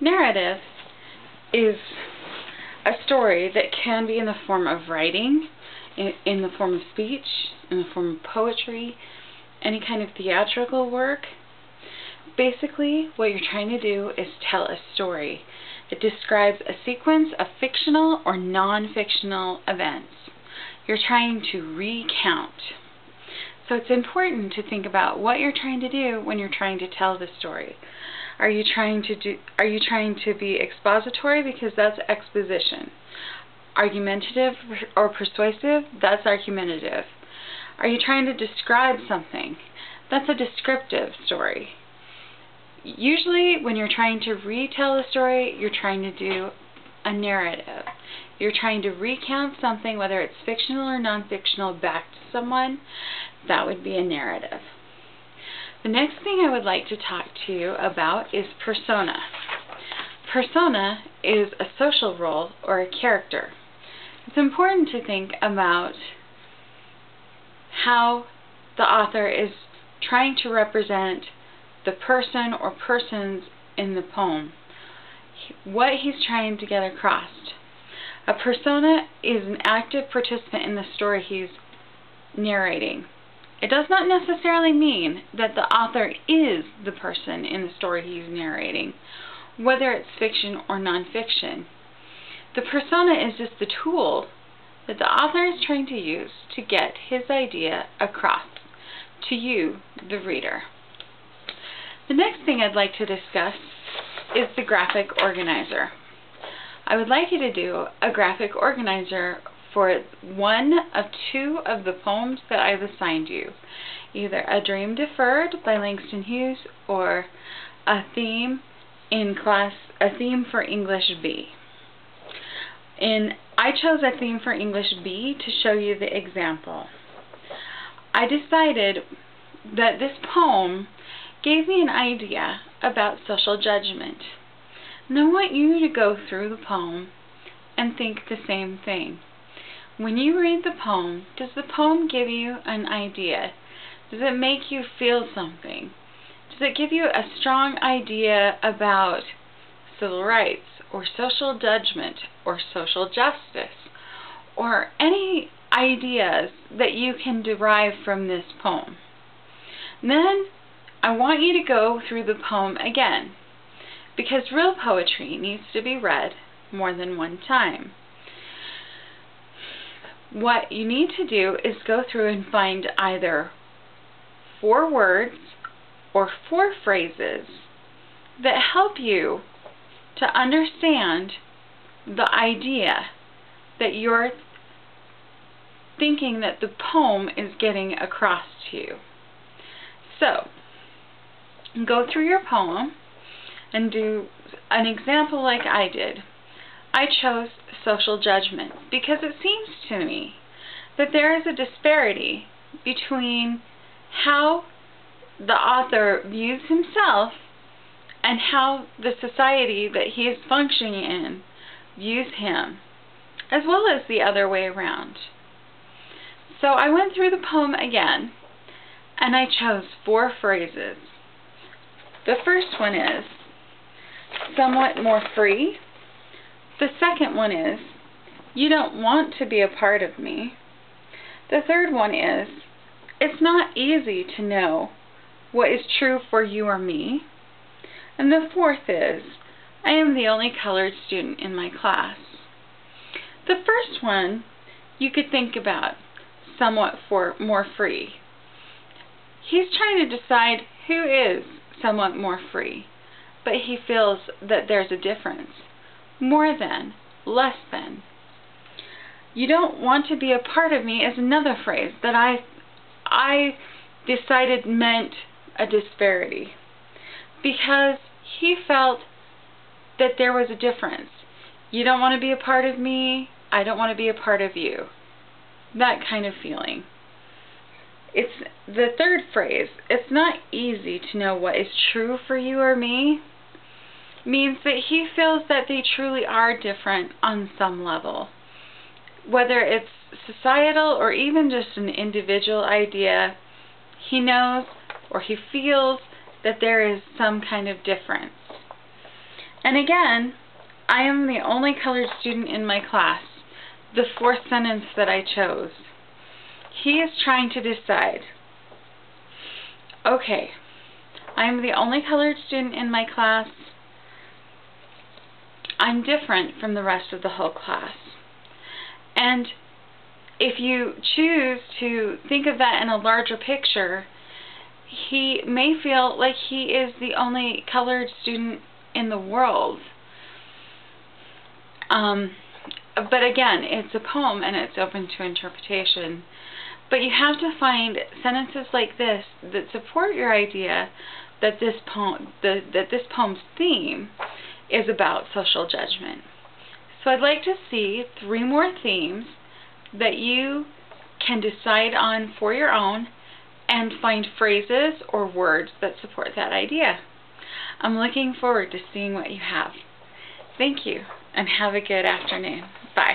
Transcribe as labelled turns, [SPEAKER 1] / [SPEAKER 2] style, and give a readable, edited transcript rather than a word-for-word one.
[SPEAKER 1] Narrative is a story that can be in the form of writing, in the form of speech, in the form of poetry, any kind of theatrical work. Basically, what you're trying to do is tell a story. It describes a sequence of fictional or non-fictional events. You're trying to recount. So it's important to think about what you're trying to do when you're trying to tell the story. Are you trying to be expository? Because that's exposition. Argumentative or persuasive? That's argumentative. Are you trying to describe something? That's a descriptive story. Usually when you're trying to retell a story, you're trying to do a narrative. You're trying to recount something, whether it's fictional or non-fictional, back to someone. That would be a narrative. The next thing I would like to talk to you about is persona. Persona is a social role or a character. It's important to think about how the author is trying to represent the person or persons in the poem, what he's trying to get across. A persona is an active participant in the story he's narrating. It does not necessarily mean that the author is the person in the story he's narrating, whether it's fiction or nonfiction. The persona is just the tool that the author is trying to use to get his idea across to you, the reader. The next thing I'd like to discuss is the graphic organizer. I would like you to do a graphic organizer for one of two of the poems that I've assigned you. Either A Dream Deferred by Langston Hughes or a theme in class, a theme for English B. I chose a theme for English B to show you the example. I decided that this poem gave me an idea about social judgment. And I want you to go through the poem and think the same thing. When you read the poem, does the poem give you an idea? Does it make you feel something? Does it give you a strong idea about civil rights or social judgment or social justice or any ideas that you can derive from this poem? And then I want you to go through the poem again, because real poetry needs to be read more than one time. What you need to do is go through and find either 4 words or 4 phrases that help you to understand the idea that you're thinking that the poem is getting across to you. So, go through your poem and do an example like I did. I chose social judgment because it seems to me that there is a disparity between how the author views himself and how the society that he is functioning in views him, as well as the other way around. So I went through the poem again and I chose 4 phrases. The first one is somewhat more free. The second one is, you don't want to be a part of me. The third one is, it's not easy to know what is true for you or me. And the fourth is, I am the only colored student in my class. The first one you could think about, somewhat more free. He's trying to decide who is somewhat more free, but he feels that there's a difference. More than, less than. You don't want to be a part of me is another phrase that I decided meant a disparity, because he felt that there was a difference. You don't want to be a part of me, I don't want to be a part of you. That kind of feeling. It's the third phrase, it's not easy to know what is true for you or me, means that he feels that they truly are different on some level. Whether it's societal or even just an individual idea, he knows or he feels that there is some kind of difference. And again, I am the only colored student in my class. The fourth sentence that I chose. He is trying to decide, okay, I am the only colored student in my class. I'm different from the rest of the whole class. And if you choose to think of that in a larger picture, he may feel like he is the only colored student in the world. But again, it's a poem and it's open to interpretation. But you have to find sentences like this that support your idea that this poem's theme is about social judgment. So I'd like to see 3 more themes that you can decide on for your own and find phrases or words that support that idea. I'm looking forward to seeing what you have. Thank you, and have a good afternoon. Bye.